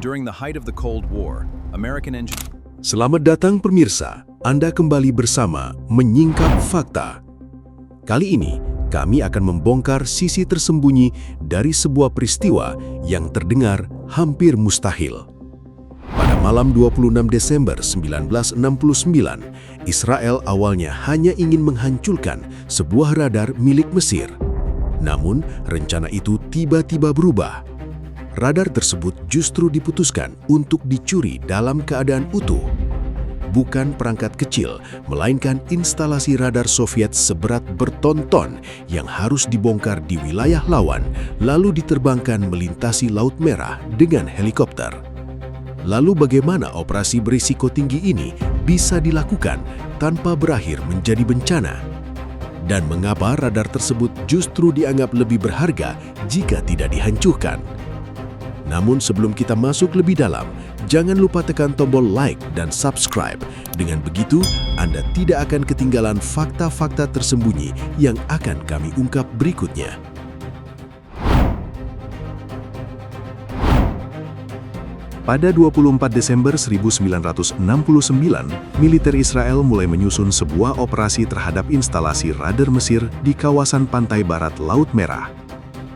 During the height of the Cold War, American engineers. Selamat datang pemirsa, Anda kembali bersama Menyingkap Fakta. Kali ini, kami akan membongkar sisi tersembunyi dari sebuah peristiwa yang terdengar hampir mustahil. Pada malam 26 Desember 1969, Israel awalnya hanya ingin menghancurkan sebuah radar milik Mesir. Namun, rencana itu tiba-tiba berubah. Radar tersebut justru diputuskan untuk dicuri dalam keadaan utuh. Bukan perangkat kecil, melainkan instalasi radar Soviet seberat berton-ton yang harus dibongkar di wilayah lawan, lalu diterbangkan melintasi Laut Merah dengan helikopter. Lalu bagaimana operasi berisiko tinggi ini bisa dilakukan tanpa berakhir menjadi bencana? Dan mengapa radar tersebut justru dianggap lebih berharga jika tidak dihancurkan? Namun sebelum kita masuk lebih dalam, jangan lupa tekan tombol like dan subscribe. Dengan begitu, Anda tidak akan ketinggalan fakta-fakta tersembunyi yang akan kami ungkap berikutnya. Pada 24 Desember 1969, militer Israel mulai menyusun sebuah operasi terhadap instalasi radar Mesir di kawasan pantai barat Laut Merah.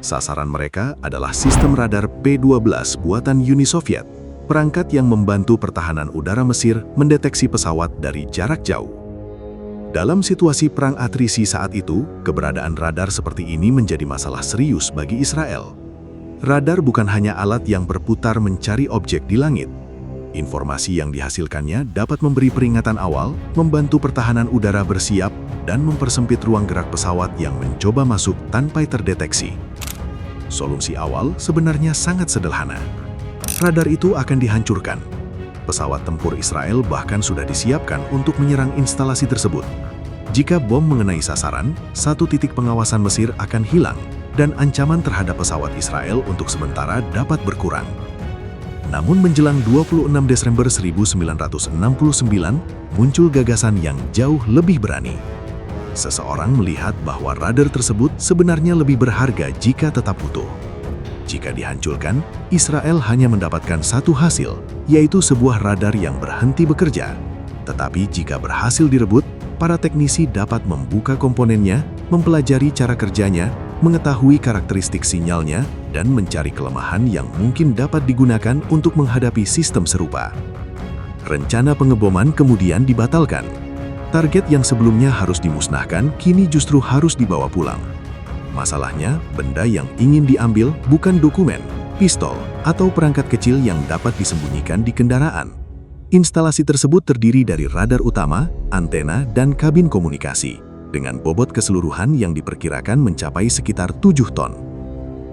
Sasaran mereka adalah sistem radar P-12 buatan Uni Soviet, perangkat yang membantu pertahanan udara Mesir mendeteksi pesawat dari jarak jauh. Dalam situasi perang atrisi saat itu, keberadaan radar seperti ini menjadi masalah serius bagi Israel. Radar bukan hanya alat yang berputar mencari objek di langit. Informasi yang dihasilkannya dapat memberi peringatan awal, membantu pertahanan udara bersiap, dan mempersempit ruang gerak pesawat yang mencoba masuk tanpa terdeteksi. Solusi awal sebenarnya sangat sederhana. Radar itu akan dihancurkan. Pesawat tempur Israel bahkan sudah disiapkan untuk menyerang instalasi tersebut. Jika bom mengenai sasaran, satu titik pengawasan Mesir akan hilang, dan ancaman terhadap pesawat Israel untuk sementara dapat berkurang. Namun menjelang 26 Desember 1969, muncul gagasan yang jauh lebih berani. Seseorang melihat bahwa radar tersebut sebenarnya lebih berharga jika tetap utuh. Jika dihancurkan, Israel hanya mendapatkan satu hasil, yaitu sebuah radar yang berhenti bekerja. Tetapi jika berhasil direbut, para teknisi dapat membuka komponennya, mempelajari cara kerjanya, mengetahui karakteristik sinyalnya, dan mencari kelemahan yang mungkin dapat digunakan untuk menghadapi sistem serupa. Rencana pengeboman kemudian dibatalkan. Target yang sebelumnya harus dimusnahkan kini justru harus dibawa pulang. Masalahnya, benda yang ingin diambil bukan dokumen, pistol, atau perangkat kecil yang dapat disembunyikan di kendaraan. Instalasi tersebut terdiri dari radar utama, antena, dan kabin komunikasi, dengan bobot keseluruhan yang diperkirakan mencapai sekitar 7 ton.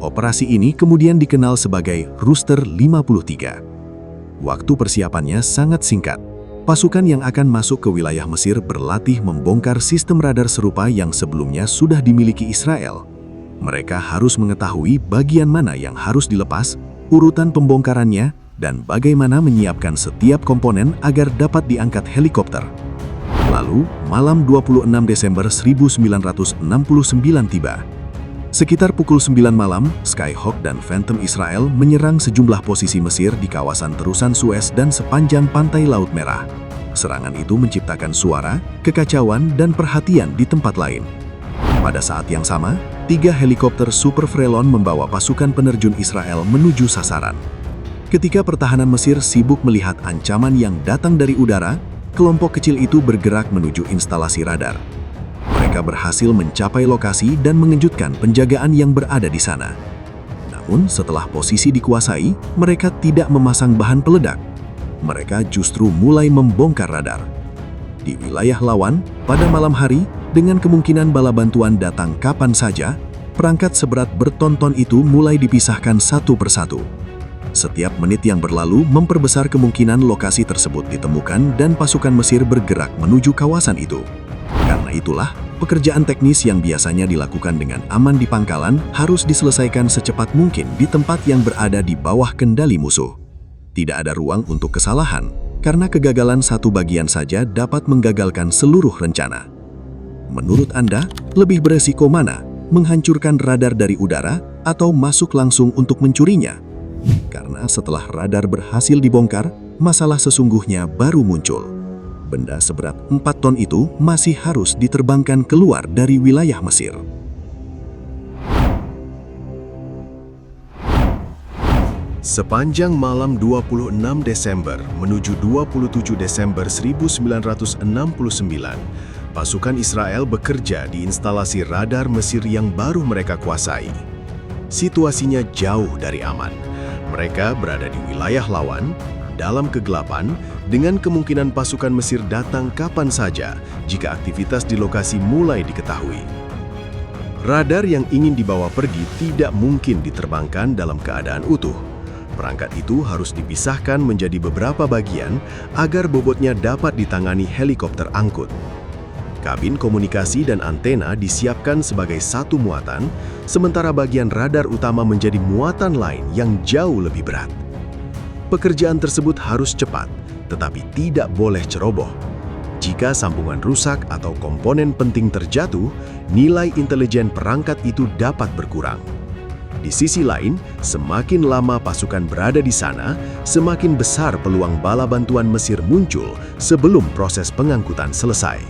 Operasi ini kemudian dikenal sebagai Rooster 53. Waktu persiapannya sangat singkat. Pasukan yang akan masuk ke wilayah Mesir berlatih membongkar sistem radar serupa yang sebelumnya sudah dimiliki Israel. Mereka harus mengetahui bagian mana yang harus dilepas, urutan pembongkarannya, dan bagaimana menyiapkan setiap komponen agar dapat diangkat helikopter. Lalu, malam 26 Desember 1969 tiba. Sekitar pukul 9 malam, Skyhawk dan Phantom Israel menyerang sejumlah posisi Mesir di kawasan terusan Suez dan sepanjang pantai Laut Merah. Serangan itu menciptakan suara, kekacauan, dan perhatian di tempat lain. Pada saat yang sama, 3 helikopter Super Frelon membawa pasukan penerjun Israel menuju sasaran. Ketika pertahanan Mesir sibuk melihat ancaman yang datang dari udara, kelompok kecil itu bergerak menuju instalasi radar. Mereka berhasil mencapai lokasi dan mengejutkan penjagaan yang berada di sana. Namun, setelah posisi dikuasai, mereka tidak memasang bahan peledak. Mereka justru mulai membongkar radar. Di wilayah lawan, pada malam hari, dengan kemungkinan bala bantuan datang kapan saja, perangkat seberat berton-ton itu mulai dipisahkan satu persatu. Setiap menit yang berlalu memperbesar kemungkinan lokasi tersebut ditemukan dan pasukan Mesir bergerak menuju kawasan itu. Karena itulah, pekerjaan teknis yang biasanya dilakukan dengan aman di pangkalan harus diselesaikan secepat mungkin di tempat yang berada di bawah kendali musuh. Tidak ada ruang untuk kesalahan, karena kegagalan satu bagian saja dapat menggagalkan seluruh rencana. Menurut Anda, lebih beresiko mana? Menghancurkan radar dari udara atau masuk langsung untuk mencurinya? Karena setelah radar berhasil dibongkar, masalah sesungguhnya baru muncul. Benda seberat 4 ton itu masih harus diterbangkan keluar dari wilayah Mesir. Sepanjang malam 26 Desember menuju 27 Desember 1969, pasukan Israel bekerja di instalasi radar Mesir yang baru mereka kuasai. Situasinya jauh dari aman. Mereka berada di wilayah lawan, dalam kegelapan, dengan kemungkinan pasukan Mesir datang kapan saja jika aktivitas di lokasi mulai diketahui. Radar yang ingin dibawa pergi tidak mungkin diterbangkan dalam keadaan utuh. Perangkat itu harus dipisahkan menjadi beberapa bagian agar bobotnya dapat ditangani helikopter angkut. Kabin komunikasi dan antena disiapkan sebagai satu muatan, sementara bagian radar utama menjadi muatan lain yang jauh lebih berat. Pekerjaan tersebut harus cepat, tetapi tidak boleh ceroboh. Jika sambungan rusak atau komponen penting terjatuh, nilai intelijen perangkat itu dapat berkurang. Di sisi lain, semakin lama pasukan berada di sana, semakin besar peluang bala bantuan Mesir muncul sebelum proses pengangkutan selesai.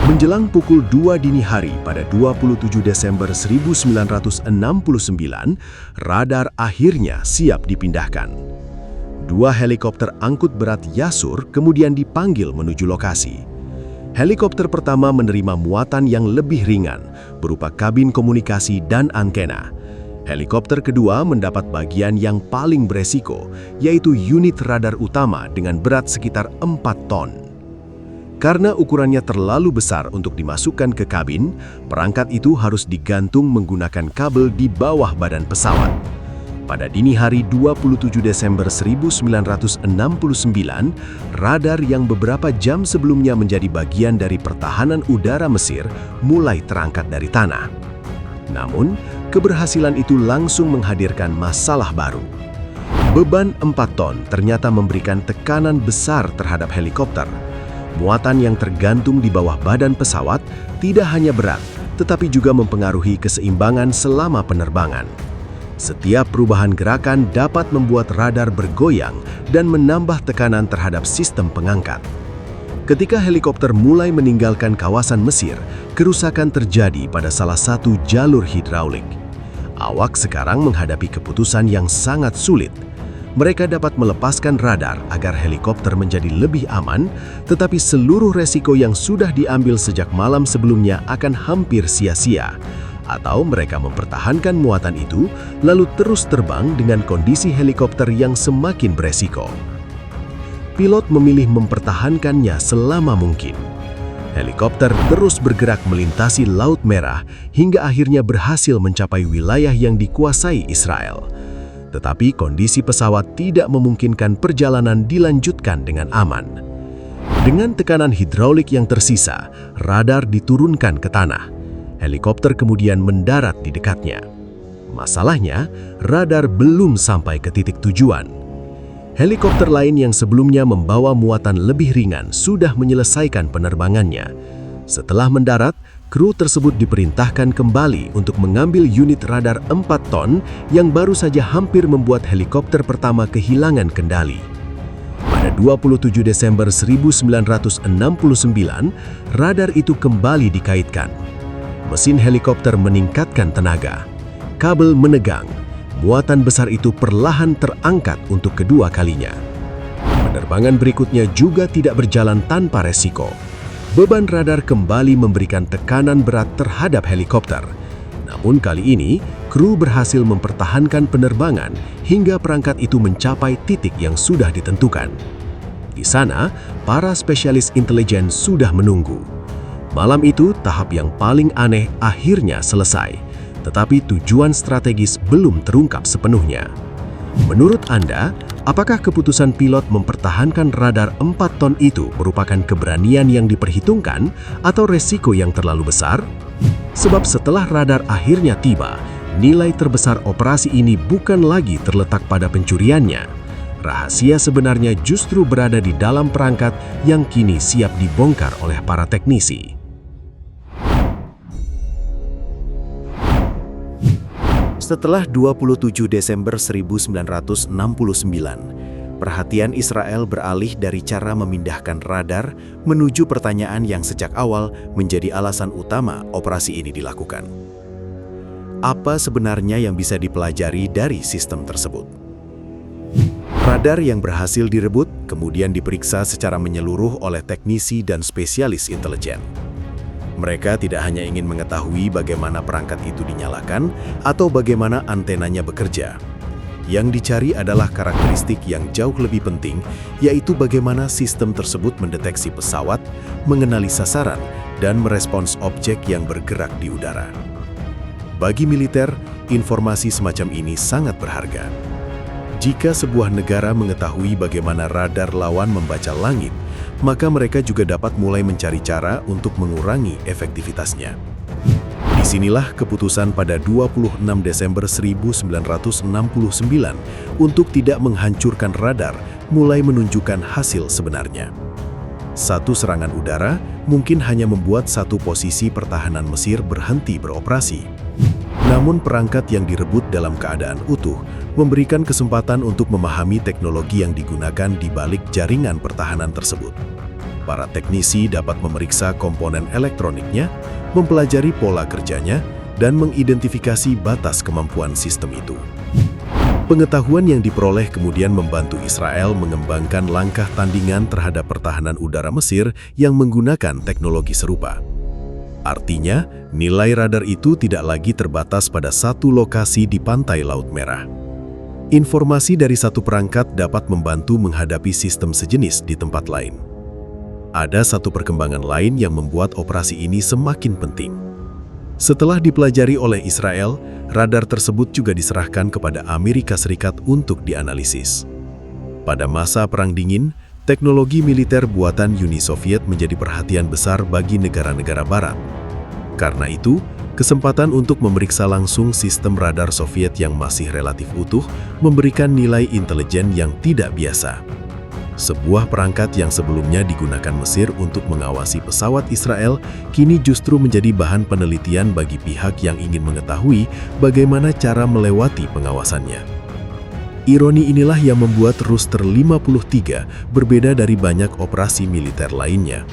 Menjelang pukul 2 dini hari pada 27 Desember 1969, radar akhirnya siap dipindahkan. 2 helikopter angkut berat Yasur kemudian dipanggil menuju lokasi. Helikopter pertama menerima muatan yang lebih ringan, berupa kabin komunikasi dan antena. Helikopter kedua mendapat bagian yang paling beresiko, yaitu unit radar utama dengan berat sekitar 4 ton. Karena ukurannya terlalu besar untuk dimasukkan ke kabin, perangkat itu harus digantung menggunakan kabel di bawah badan pesawat. Pada dini hari 27 Desember 1969, radar yang beberapa jam sebelumnya menjadi bagian dari pertahanan udara Mesir mulai terangkat dari tanah. Namun, keberhasilan itu langsung menghadirkan masalah baru. Beban 4 ton ternyata memberikan tekanan besar terhadap helikopter. Muatan yang tergantung di bawah badan pesawat tidak hanya berat, tetapi juga mempengaruhi keseimbangan selama penerbangan. Setiap perubahan gerakan dapat membuat radar bergoyang dan menambah tekanan terhadap sistem pengangkat. Ketika helikopter mulai meninggalkan kawasan Mesir, kerusakan terjadi pada salah satu jalur hidraulik. Awak sekarang menghadapi keputusan yang sangat sulit. Mereka dapat melepaskan radar agar helikopter menjadi lebih aman, tetapi seluruh resiko yang sudah diambil sejak malam sebelumnya akan hampir sia-sia. Atau mereka mempertahankan muatan itu, lalu terus terbang dengan kondisi helikopter yang semakin beresiko. Pilot memilih mempertahankannya selama mungkin. Helikopter terus bergerak melintasi Laut Merah hingga akhirnya berhasil mencapai wilayah yang dikuasai Israel. Tetapi kondisi pesawat tidak memungkinkan perjalanan dilanjutkan dengan aman. Dengan tekanan hidraulik yang tersisa, radar diturunkan ke tanah. Helikopter kemudian mendarat di dekatnya. Masalahnya, radar belum sampai ke titik tujuan. Helikopter lain yang sebelumnya membawa muatan lebih ringan sudah menyelesaikan penerbangannya. Setelah mendarat, kru tersebut diperintahkan kembali untuk mengambil unit radar 4 ton yang baru saja hampir membuat helikopter pertama kehilangan kendali. Pada 27 Desember 1969, radar itu kembali dikaitkan. Mesin helikopter meningkatkan tenaga. Kabel menegang. Muatan besar itu perlahan terangkat untuk kedua kalinya. Penerbangan berikutnya juga tidak berjalan tanpa resiko. Beban radar kembali memberikan tekanan berat terhadap helikopter. Namun kali ini, kru berhasil mempertahankan penerbangan hingga perangkat itu mencapai titik yang sudah ditentukan. Di sana, para spesialis intelijen sudah menunggu. Malam itu, tahap yang paling aneh akhirnya selesai. Tetapi tujuan strategis belum terungkap sepenuhnya. Menurut Anda, apakah keputusan pilot mempertahankan radar 4 ton itu merupakan keberanian yang diperhitungkan atau resiko yang terlalu besar? Sebab setelah radar akhirnya tiba, nilai terbesar operasi ini bukan lagi terletak pada pencuriannya. Rahasia sebenarnya justru berada di dalam perangkat yang kini siap dibongkar oleh para teknisi. Setelah 27 Desember 1969, perhatian Israel beralih dari cara memindahkan radar menuju pertanyaan yang sejak awal menjadi alasan utama operasi ini dilakukan. Apa sebenarnya yang bisa dipelajari dari sistem tersebut? Radar yang berhasil direbut kemudian diperiksa secara menyeluruh oleh teknisi dan spesialis intelijen. Mereka tidak hanya ingin mengetahui bagaimana perangkat itu dinyalakan atau bagaimana antenanya bekerja. Yang dicari adalah karakteristik yang jauh lebih penting, yaitu bagaimana sistem tersebut mendeteksi pesawat, mengenali sasaran, dan merespons objek yang bergerak di udara. Bagi militer, informasi semacam ini sangat berharga. Jika sebuah negara mengetahui bagaimana radar lawan membaca langit, maka mereka juga dapat mulai mencari cara untuk mengurangi efektivitasnya. Disinilah keputusan pada 26 Desember 1969 untuk tidak menghancurkan radar mulai menunjukkan hasil sebenarnya. Satu serangan udara mungkin hanya membuat satu posisi pertahanan Mesir berhenti beroperasi. Namun perangkat yang direbut dalam keadaan utuh memberikan kesempatan untuk memahami teknologi yang digunakan di balik jaringan pertahanan tersebut. Para teknisi dapat memeriksa komponen elektroniknya, mempelajari pola kerjanya, dan mengidentifikasi batas kemampuan sistem itu. Pengetahuan yang diperoleh kemudian membantu Israel mengembangkan langkah tandingan terhadap pertahanan udara Mesir yang menggunakan teknologi serupa. Artinya, nilai radar itu tidak lagi terbatas pada satu lokasi di pantai Laut Merah. Informasi dari satu perangkat dapat membantu menghadapi sistem sejenis di tempat lain. Ada satu perkembangan lain yang membuat operasi ini semakin penting. Setelah dipelajari oleh Israel, radar tersebut juga diserahkan kepada Amerika Serikat untuk dianalisis. Pada masa Perang Dingin, teknologi militer buatan Uni Soviet menjadi perhatian besar bagi negara-negara Barat. Karena itu, kesempatan untuk memeriksa langsung sistem radar Soviet yang masih relatif utuh memberikan nilai intelijen yang tidak biasa. Sebuah perangkat yang sebelumnya digunakan Mesir untuk mengawasi pesawat Israel kini justru menjadi bahan penelitian bagi pihak yang ingin mengetahui bagaimana cara melewati pengawasannya. Ironi inilah yang membuat Rooster 53 berbeda dari banyak operasi militer lainnya.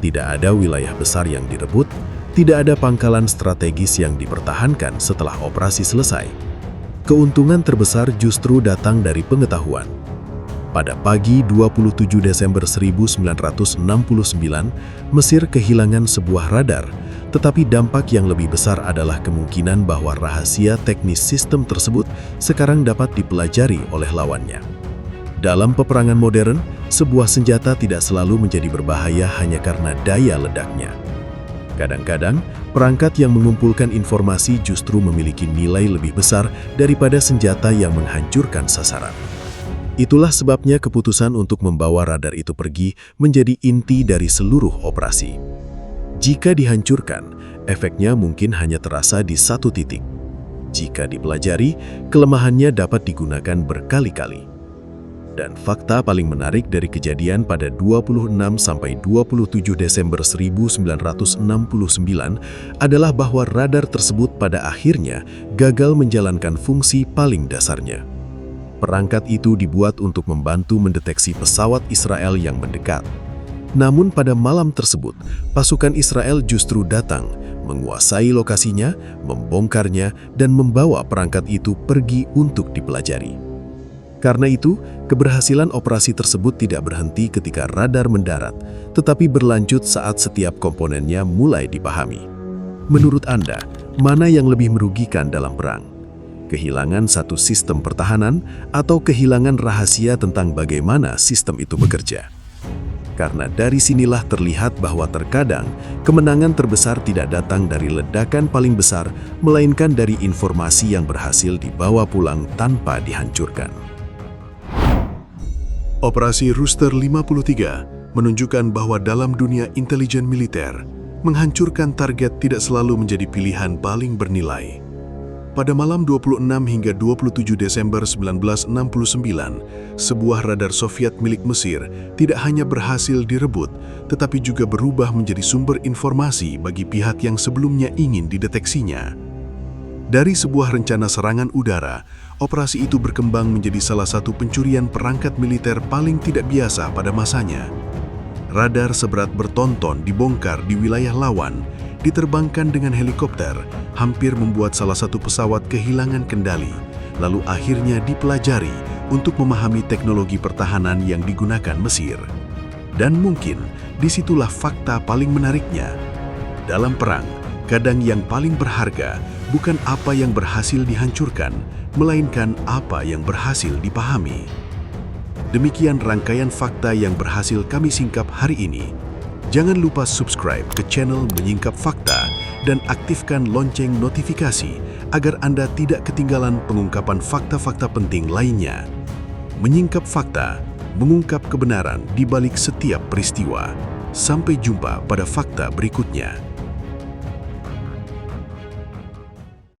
Tidak ada wilayah besar yang direbut, tidak ada pangkalan strategis yang dipertahankan setelah operasi selesai. Keuntungan terbesar justru datang dari pengetahuan. Pada pagi 27 Desember 1969, Mesir kehilangan sebuah radar, tetapi dampak yang lebih besar adalah kemungkinan bahwa rahasia teknis sistem tersebut sekarang dapat dipelajari oleh lawannya. Dalam peperangan modern, sebuah senjata tidak selalu menjadi berbahaya hanya karena daya ledaknya. Kadang-kadang, perangkat yang mengumpulkan informasi justru memiliki nilai lebih besar daripada senjata yang menghancurkan sasaran. Itulah sebabnya keputusan untuk membawa radar itu pergi menjadi inti dari seluruh operasi. Jika dihancurkan, efeknya mungkin hanya terasa di satu titik. Jika dipelajari, kelemahannya dapat digunakan berkali-kali. Dan fakta paling menarik dari kejadian pada 26–27 Desember 1969 adalah bahwa radar tersebut pada akhirnya gagal menjalankan fungsi paling dasarnya. Perangkat itu dibuat untuk membantu mendeteksi pesawat Israel yang mendekat. Namun pada malam tersebut, pasukan Israel justru datang, menguasai lokasinya, membongkarnya, dan membawa perangkat itu pergi untuk dipelajari. Karena itu, keberhasilan operasi tersebut tidak berhenti ketika radar mendarat, tetapi berlanjut saat setiap komponennya mulai dipahami. Menurut Anda, mana yang lebih merugikan dalam perang? Kehilangan satu sistem pertahanan atau kehilangan rahasia tentang bagaimana sistem itu bekerja? Karena dari sinilah terlihat bahwa terkadang kemenangan terbesar tidak datang dari ledakan paling besar, melainkan dari informasi yang berhasil dibawa pulang tanpa dihancurkan. Operasi Rooster 53 menunjukkan bahwa dalam dunia intelijen militer, menghancurkan target tidak selalu menjadi pilihan paling bernilai. Pada malam 26 hingga 27 Desember 1969, sebuah radar Soviet milik Mesir tidak hanya berhasil direbut, tetapi juga berubah menjadi sumber informasi bagi pihak yang sebelumnya ingin dideteksinya. Dari sebuah rencana serangan udara, operasi itu berkembang menjadi salah satu pencurian perangkat militer paling tidak biasa pada masanya. Radar seberat bertonton dibongkar di wilayah lawan, diterbangkan dengan helikopter, hampir membuat salah satu pesawat kehilangan kendali, lalu akhirnya dipelajari untuk memahami teknologi pertahanan yang digunakan Mesir. Dan mungkin disitulah fakta paling menariknya. Dalam perang, kadang yang paling berharga bukan apa yang berhasil dihancurkan, melainkan apa yang berhasil dipahami. Demikian rangkaian fakta yang berhasil kami singkap hari ini. Jangan lupa subscribe ke channel Menyingkap Fakta dan aktifkan lonceng notifikasi agar Anda tidak ketinggalan pengungkapan fakta-fakta penting lainnya. Menyingkap Fakta, mengungkap kebenaran di balik setiap peristiwa. Sampai jumpa pada fakta berikutnya.